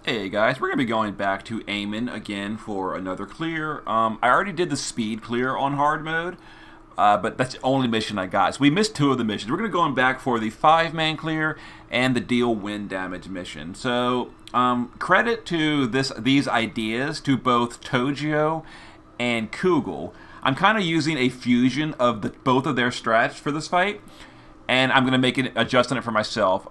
Hey guys, we're going to be going back to Amon again for another clear. I already did the speed clear on hard mode, but that's the only mission I got. So we missed two of the missions. We're going to go back for the 5-man clear and the deal wind damage mission. So credit to these ideas to both Togeo and Kugel. I'm kind of using a fusion of both of their strats for this fight, and I'm going to make an adjusting it for myself.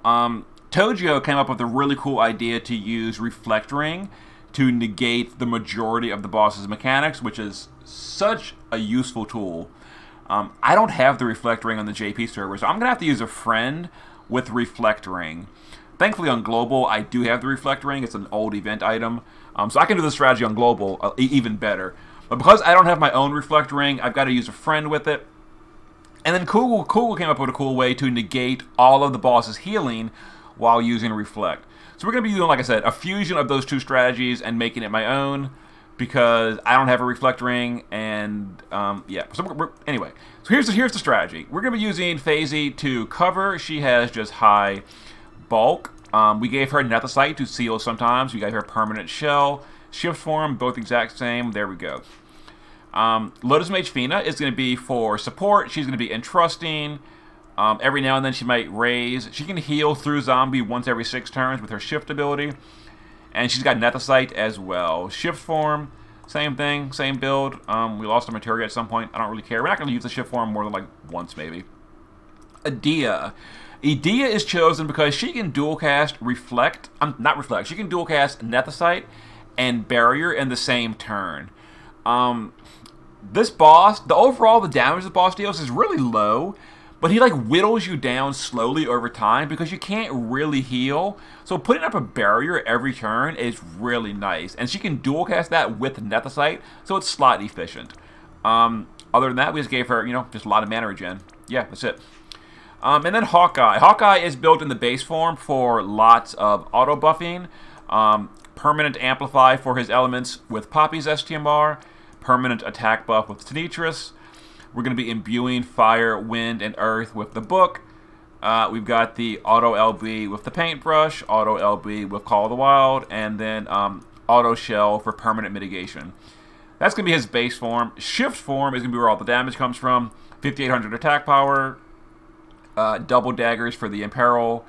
Togeo came up with a really cool idea to use Reflect Ring to negate the majority of the boss's mechanics, which is such a useful tool. I don't have the Reflect Ring on the JP server, so I'm going to have to use a friend with Reflect Ring. Thankfully on Global, I do have the Reflect Ring. It's an old event item, so I can do the strategy on Global even better. But because I don't have my own Reflect Ring, I've got to use a friend with it. And then Kugel came up with a cool way to negate all of the boss's healing while using Reflect. So we're going to be doing, like I said, a fusion of those two strategies and making it my own because I don't have a Reflect Ring, and yeah. Anyway, so here's the strategy. We're going to be using Phasey to cover. She has just high bulk. We gave her Nethicite to seal sometimes. We gave her Permanent Shell. Shift Form, both exact same. There we go. Lotus Mage Fina is going to be for support. She's going to be entrusting. Every now and then she might raise. She can heal through zombie once every 6 turns with her shift ability. And she's got Nethicite as well. Shift form, same thing, same build. We lost our materia at some point. I don't really care. We're not going to use the shift form more than like once maybe. Edea. Edea is chosen because she can dual cast Reflect. Not Reflect. She can dual cast Nethicite and Barrier in the same turn. This boss, the damage the boss deals is really low. But he like whittles you down slowly over time because you can't really heal. So putting up a barrier every turn is really nice. And she can dual cast that with Nethicite, so it's slot efficient. Other than that, we just gave her, just a lot of mana regen. Yeah, that's it. And then Hawkeye. Hawkeye is built in the base form for lots of auto buffing. Permanent Amplify for his elements with Poppy's STMR. Permanent attack buff with Tenitris. We're going to be imbuing Fire, Wind, and Earth with the book. We've got the Auto LB with the Paintbrush, Auto LB with Call of the Wild, and then Auto Shell for permanent mitigation. That's going to be his base form. Shift form is going to be where all the damage comes from. 5800 attack power, double daggers for the Imperil,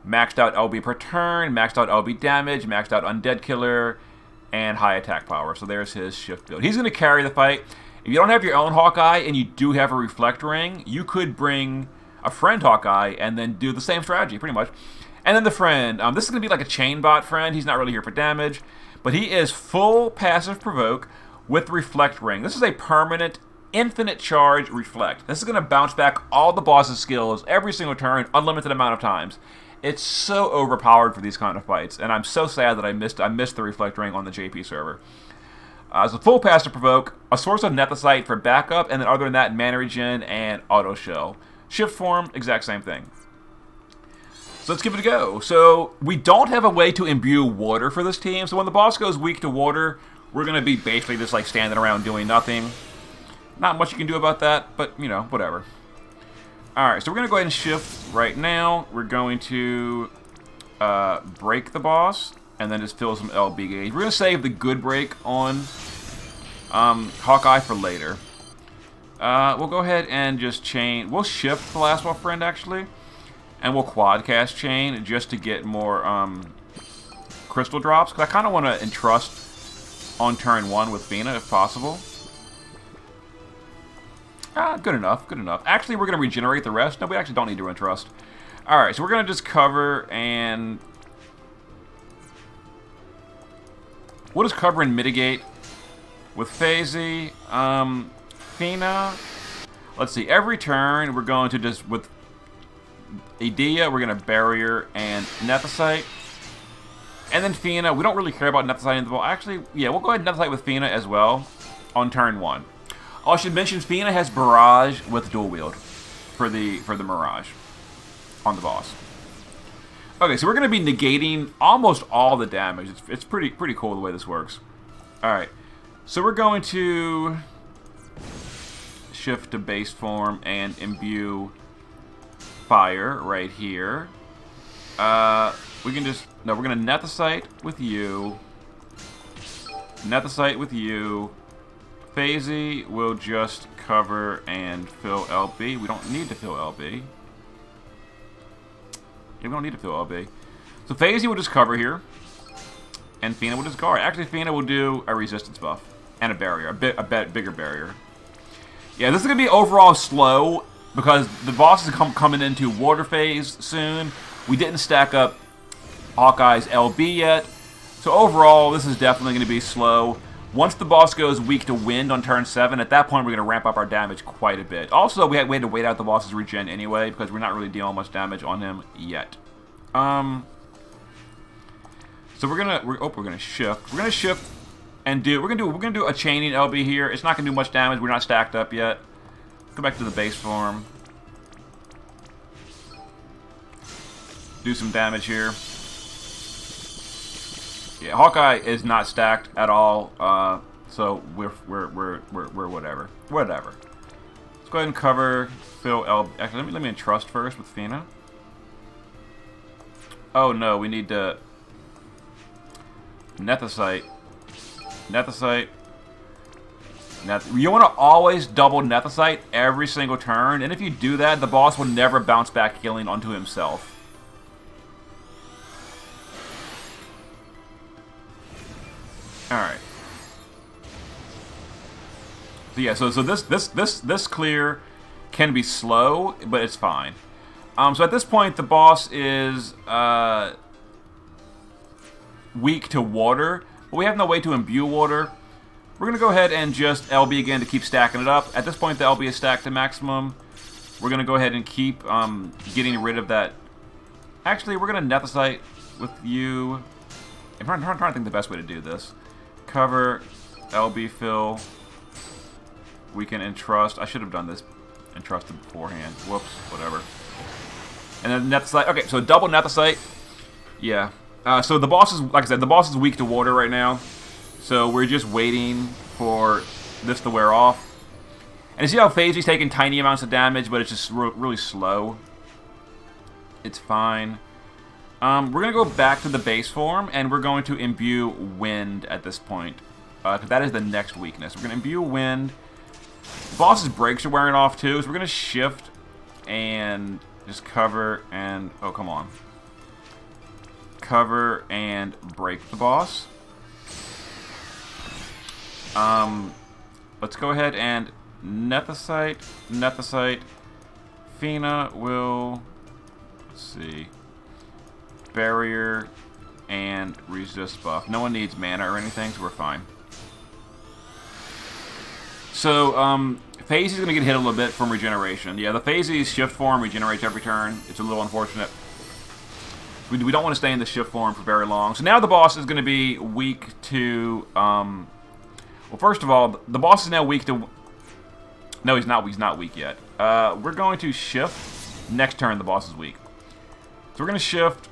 maxed out LB per turn, maxed out LB damage, maxed out Undead Killer, and high attack power. So there's his shift build. He's going to carry the fight. If you don't have your own Hawkeye and you do have a Reflect Ring, you could bring a friend Hawkeye and then do the same strategy, pretty much. And then the friend. This is going to be like a chain bot friend. He's not really here for damage, but he is full passive provoke with Reflect Ring. This is a permanent, infinite charge Reflect. This is going to bounce back all the boss's skills every single turn, unlimited amount of times. It's so overpowered for these kind of fights, and I'm so sad that I missed the Reflect Ring on the JP server. So full passive provoke, a source of Nethicite for backup, and then other than that, mana regen and auto shell. Shift form, exact same thing. So let's give it a go. So we don't have a way to imbue water for this team. So when the boss goes weak to water, we're going to be basically just like standing around doing nothing. Not much you can do about that, but whatever. Alright, so we're going to go ahead and shift right now. We're going to break the boss. And then just fill some LB gauge. We're going to save the good break on Hawkeye for later. We'll go ahead and just chain. We'll shift the last one friend, actually. And we'll quad cast chain just to get more crystal drops. Because I kind of want to entrust on turn 1 with Fina, if possible. Good enough, good enough. Actually, we're going to regenerate the rest. No, we actually don't need to entrust. Alright, so we're going to just cover and... We'll just cover and mitigate with Phasey, Fina. Let's see, every turn we're going to just, with Edea, we're going to Barrier and Nethicite. And then Fina, we don't really care about Nethicite in the ball. Actually, yeah, we'll go ahead and Nethicite with Fina as well on turn 1. Oh, I should mention Fina has Barrage with Dual Wield for the Mirage on the boss. Okay, so we're going to be negating almost all the damage. It's pretty cool the way this works. Alright, so we're going to shift to base form and imbue Fire right here. we can just... No, we're going to net the site with you. Net the site with you. Phasey will just cover and fill LB. We don't need to fill LB. Yeah, we don't need to fill LB. So Phasey will just cover here. And Fina will just guard. Actually, Fina will do a resistance buff. And a barrier. A bigger barrier. Yeah, this is going to be overall slow. Because the boss is coming into water phase soon. We didn't stack up Hawkeye's LB yet. So overall, this is definitely going to be slow. Once the boss goes weak to wind on turn 7, at that point we're going to ramp up our damage quite a bit. Also, we had to wait out the boss's regen anyway, because we're not really dealing much damage on him yet. So we're gonna shift. We're gonna shift and we're gonna do a chaining LB here. It's not gonna do much damage. We're not stacked up yet. Go back to the base form. Do some damage here. Yeah, Hawkeye is not stacked at all, so we're whatever. Whatever. Let's go ahead and cover fill LB. Actually, let me entrust first with Fina. Oh no, we need to net the site. Net the site. You want to always double net the site every single turn, and if you do that, the boss will never bounce back healing onto himself. Alright. So yeah, so this clear can be slow, but it's fine. So at this point, the boss is weak to water, but we have no way to imbue water. We're going to go ahead and just LB again to keep stacking it up. At this point, the LB is stacked to maximum. We're going to go ahead and keep getting rid of that. Actually, we're going to net the site with you. I'm trying to think the best way to do this. Cover, LB fill. We can entrust. I should have done this entrusted beforehand. Whoops, whatever. And then net the site. Okay, so double net the site. Yeah. So the boss is, like I said, the boss is weak to water right now. So we're just waiting for this to wear off. And you see how Phasey's taking tiny amounts of damage, but it's just really slow. It's fine. We're going to go back to the base form, and we're going to imbue wind at this point. Because that is the next weakness. We're going to imbue wind. The boss's brakes are wearing off too, so we're going to shift and just cover and... Oh, come on. Cover and break the boss. Let's go ahead and net the site. Net the site. Fina will... Let's see... Barrier and resist buff. No one needs mana or anything, so we're fine. So, Phasey's going to get hit a little bit from regeneration. Yeah, the Phasey's shift form regenerates every turn. It's a little unfortunate. We don't want to stay in the shift form for very long. So now the boss is going to be weak to... well, first of all, the boss is now weak to... No, he's not. He's not weak yet. We're going to shift. Next turn, the boss is weak. So we're going to shift...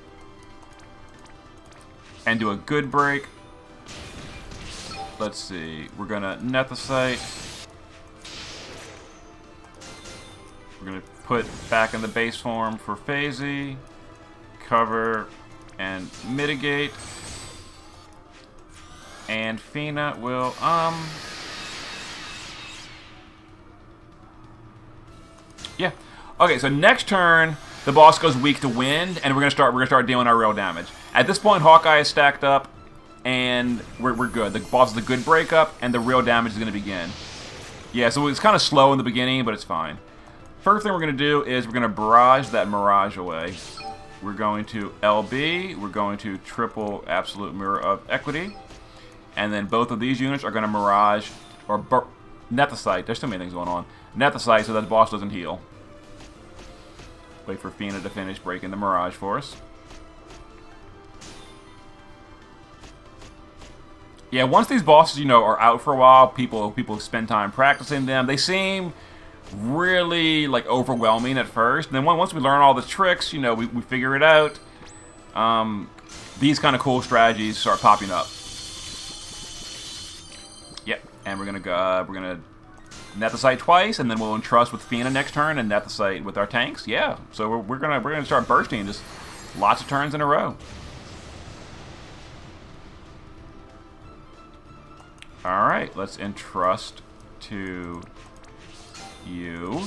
and do a good break. Let's see. We're going to net the site. We're going to put back in the base form for Phasey. Cover and mitigate. And Fina will, yeah. Okay, so next turn, the boss goes weak to wind, and we're gonna start dealing our real damage. At this point, Hawkeye is stacked up, and we're good. The boss is a good breakup, and the real damage is gonna begin. Yeah, so it's kind of slow in the beginning, but it's fine. First thing we're gonna do is we're gonna barrage that mirage away. We're going to LB. We're going to triple absolute mirror of equity, and then both of these units are gonna mirage or net the site. There's too many things going on. Net the site so that the boss doesn't heal. Wait for Fina to finish breaking the mirage for us. Yeah, once these bosses, you know, are out for a while, people spend time practicing them. They seem really, like, overwhelming at first. And then once we learn all the tricks, you know, we figure it out. These kind of cool strategies start popping up. Yep, and we're gonna net the site twice, and then we'll entrust with Fina next turn and net the site with our tanks. Yeah, so we're gonna start bursting just lots of turns in a row. Alright, let's entrust to you.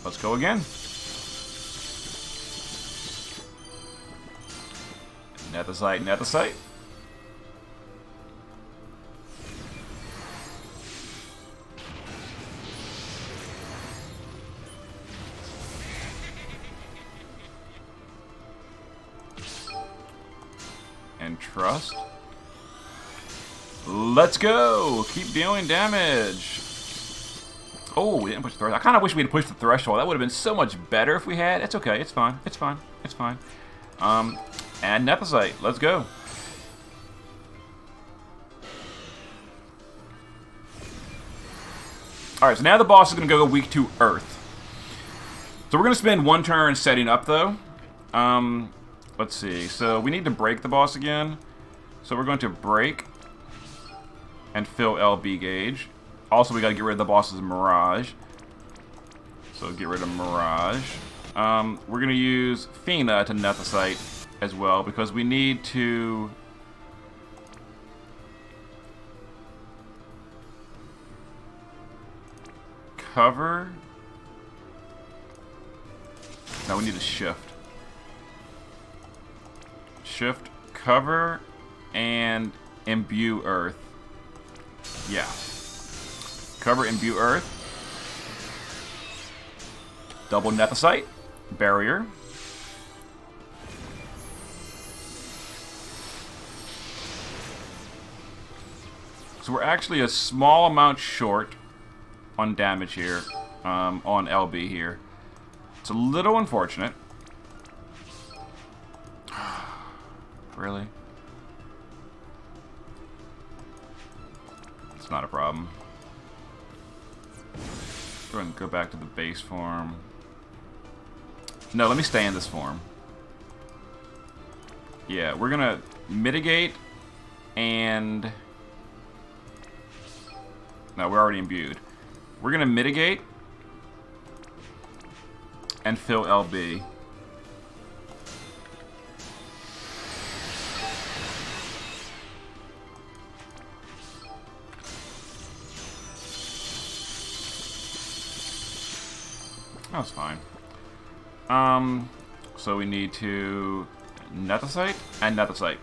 Let's go again. Nethicite, Nethicite. Entrust. Let's go! Keep dealing damage. Oh, we didn't push the threshold. I kind of wish we had pushed the threshold. That would have been so much better if we had. It's okay. It's fine. It's fine. It's fine. And Nethicite. Let's go. Alright, so now the boss is going to go weak to Earth. So we're going to spend one turn setting up, though. Let's see. So we need to break the boss again. So we're going to break and fill LB gauge. Also, we got to get rid of the boss's Mirage. So get rid of Mirage. We're going to use Fina to Nethicite as well, because we need to... cover... No, we need to shift. Shift, cover, and imbue Earth. Yeah. Cover, imbue Earth. Double Nethicite. Barrier. So we're actually a small amount short on damage here, on LB here. It's a little unfortunate. Really? It's not a problem. Go ahead and go back to the base form. No, let me stay in this form. Yeah, we're gonna mitigate and... No, we're already imbued. We're gonna mitigate and fill LB. That's fine. So we need to Nethicite and Nethicite.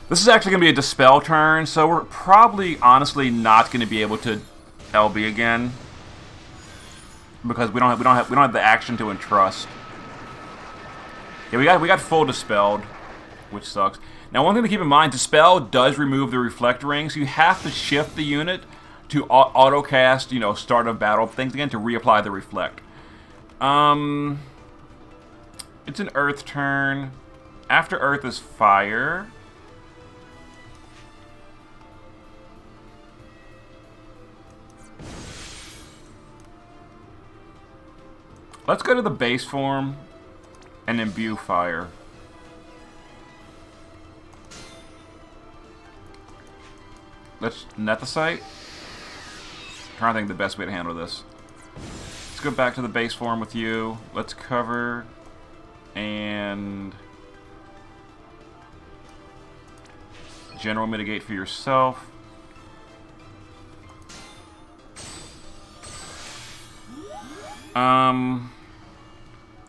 This is actually going to be a Dispel turn, so we're probably, honestly, not going to be able to LB again because we don't have the action to entrust. Yeah, we got full Dispelled, which sucks. Now, one thing to keep in mind: Dispel does remove the Reflect Ring, so you have to shift the unit to auto cast, you know, start of battle things again to reapply the Reflect. It's an Earth turn. After Earth is Fire. Let's go to the base form and imbue Fire. Let's Nethicite. Trying to think of the best way to handle this. Let's go back to the base form with you. Let's cover and general mitigate for yourself.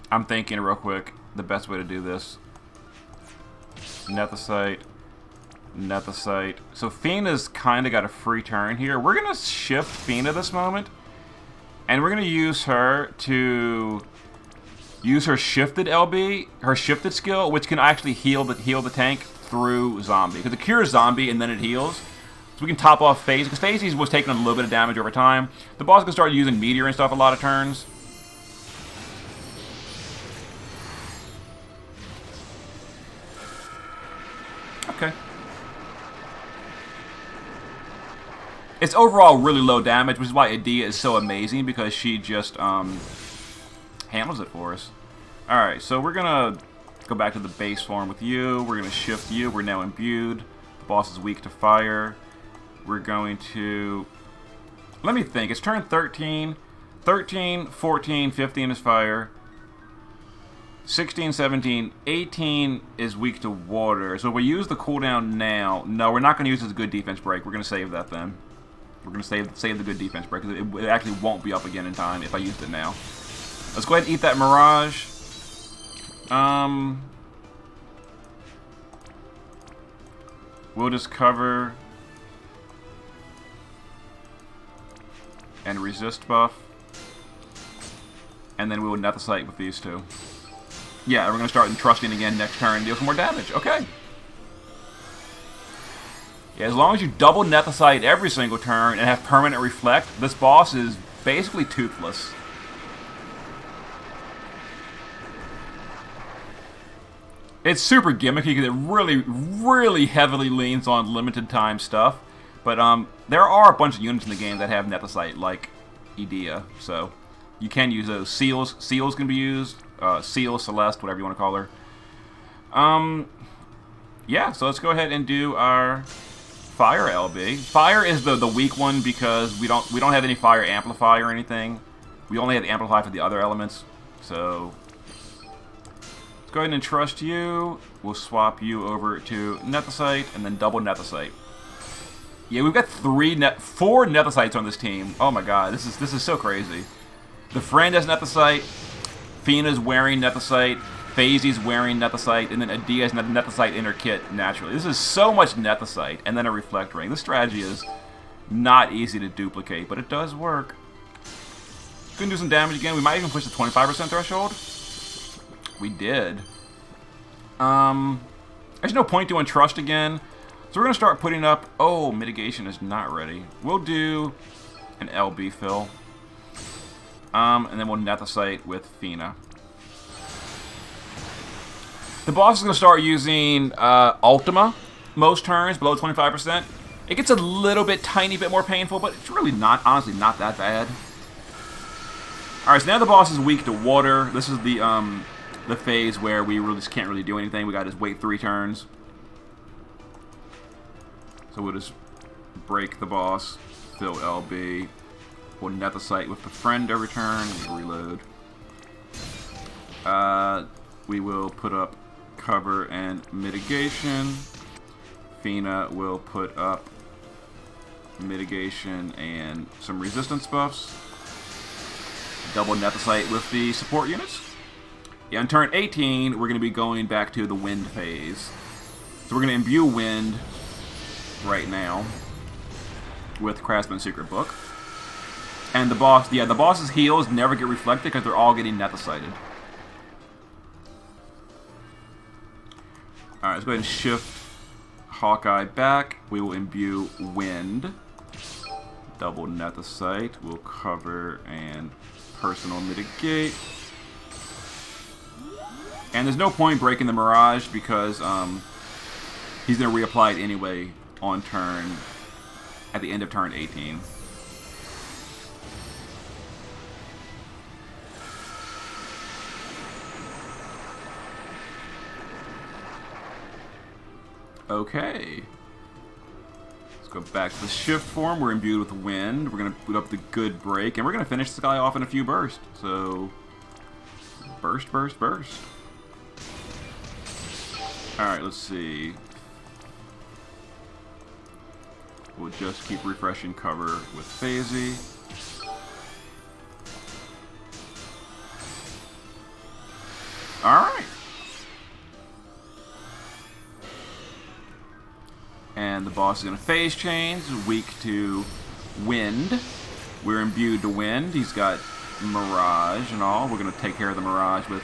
I'm thinking real quick the best way to do this. Nethicite. Nethicite. So Fina's kind of got a free turn here. We're going to shift Fina this moment. And we're going to use her to use her shifted LB, her shifted skill, which can actually heal the tank through zombie. Because it cures zombie and then it heals. So we can top off Phase. Because Phase was taking a little bit of damage over time. The boss can start using Meteor and stuff a lot of turns. Okay. It's overall really low damage, which is why Adia is so amazing, because she just handles it for us. Alright, so we're going to go back to the base form with you. We're going to shift you. We're now imbued. The boss is weak to fire. We're going to... Let me think. It's turn 13. 13, 14, 15 is fire. 16, 17, 18 is weak to water. So if we use the cooldown now, no, we're not going to use it as a good defense break. We're going to save that then. We're going to save the good defense break, because it actually won't be up again in time if I used it now. Let's go ahead and eat that Mirage. We'll just cover and resist buff. And then we will net the site with these two. Yeah, we're going to start entrusting again next turn and deal some more damage. Okay. Yeah, as long as you double net the site every single turn and have permanent reflect, this boss is basically toothless. It's super gimmicky because it really, really heavily leans on limited time stuff. But there are a bunch of units in the game that have net the site, like Edea, so you can use those. Seals can be used. Seal, Celeste, whatever you want to call her. Yeah, so let's go ahead and do our Fire LB. Fire is the weak one because we don't have any fire amplify or anything. We only have the amplify for the other elements. So let's go ahead and trust you. We'll swap you over to Nethicite and then double Nethicite. Yeah, we've got 4 Nethicites on this team. Oh my god, this is so crazy. The friend has Nethicite, Fina's wearing Nethicite, Phasey's wearing Nethicite, and then Edea has Nethicite in her kit naturally. This is so much Nethicite, and then a Reflect Ring. This strategy is not easy to duplicate, but it does work. Gonna do some damage again. We might even push the 25% threshold. We did. There's no point doing Trust again. So we're going to start putting up... Oh, Mitigation is not ready. We'll do an LB fill. And then we'll Nethicite with Fina. The boss is going to start using Ultima most turns, below 25%. It gets a little bit, tiny bit more painful, but it's really not, honestly, not that bad. Alright, so now the boss is weak to water. This is the phase where we really just can't really do anything. We got to just wait 3 turns. So we'll just break the boss, fill LB. We'll Nethicite with the friend every turn. We'll reload. We will put up cover and mitigation. Fina will put up mitigation and some resistance buffs. Double Nethicite with the support units. Yeah, on turn 18, we're going to be going back to the wind phase. So we're going to imbue wind right now with Craftsman's Secret Book. And the boss, yeah, the boss's heals never get reflected because they're all getting Nethicited. Alright, let's go ahead and shift Hawkeye back. We will imbue wind. Double Nethicite. We'll cover and personal mitigate. And there's no point breaking the Mirage because he's going to reapply it anyway on turn, at the end of turn 18. Okay. Let's go back to the shift form. We're imbued with wind. We're going to put up the good break, and we're going to finish this guy off in a few bursts. So, burst, burst, burst. Alright, let's see. We'll just keep refreshing cover with Phasey. Alright. And the boss is going to phase change, weak to wind. We're imbued to wind. He's got Mirage and all. We're going to take care of the Mirage with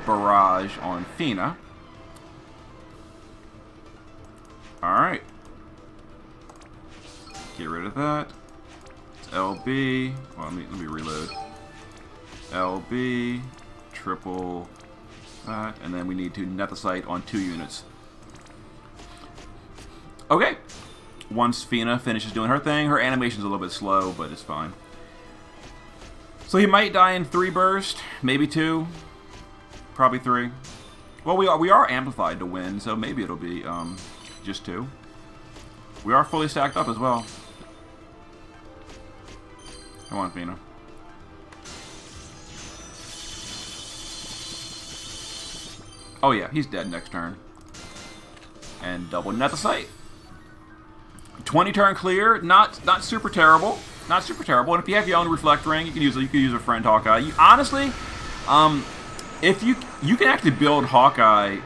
Barrage on Fina. Alright. Get rid of that. It's LB. Well, let me reload. LB. Triple that. And then we need to Nethicite on 2 units. Okay. Once Fina finishes doing her thing, her animation's a little bit slow, but it's fine. So he might die in 3 bursts, maybe 2, probably 3. Well, we are amplified to win, so maybe it'll be just 2. We are fully stacked up as well. Come on, Fina. Oh yeah, he's dead next turn. And double net the site. 20 turn clear, not super terrible. Not super terrible. And if you have your own Reflect Ring, you can use a friend Hawkeye. Honestly, if you can actually build Hawkeye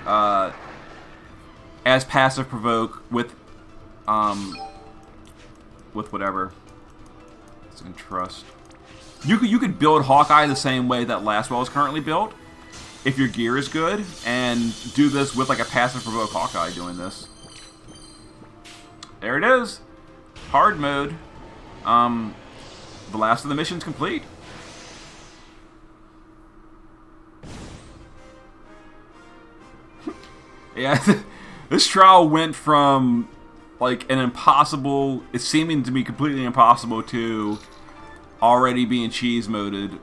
as passive provoke with whatever. It's in trust. You could build Hawkeye the same way that Lastwell is currently built, if your gear is good, and do this with like a passive provoke Hawkeye doing this. There it is. Hard mode. The last of the mission's complete. Yeah, this trial went from like an impossible, it's seeming to be completely impossible, to already being cheese moded.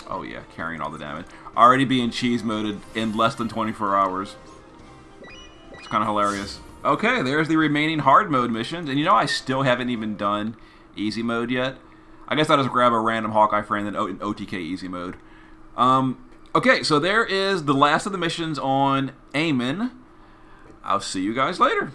Oh yeah, carrying all the damage. Already being cheese moded in less than 24 hours. It's kind of hilarious. Okay, there's the remaining hard mode missions, and you know I still haven't even done easy mode yet. I guess I'll just grab a random Hawkeye friend in OTK easy mode. Okay, so there is the last of the missions on Amon. I'll see you guys later.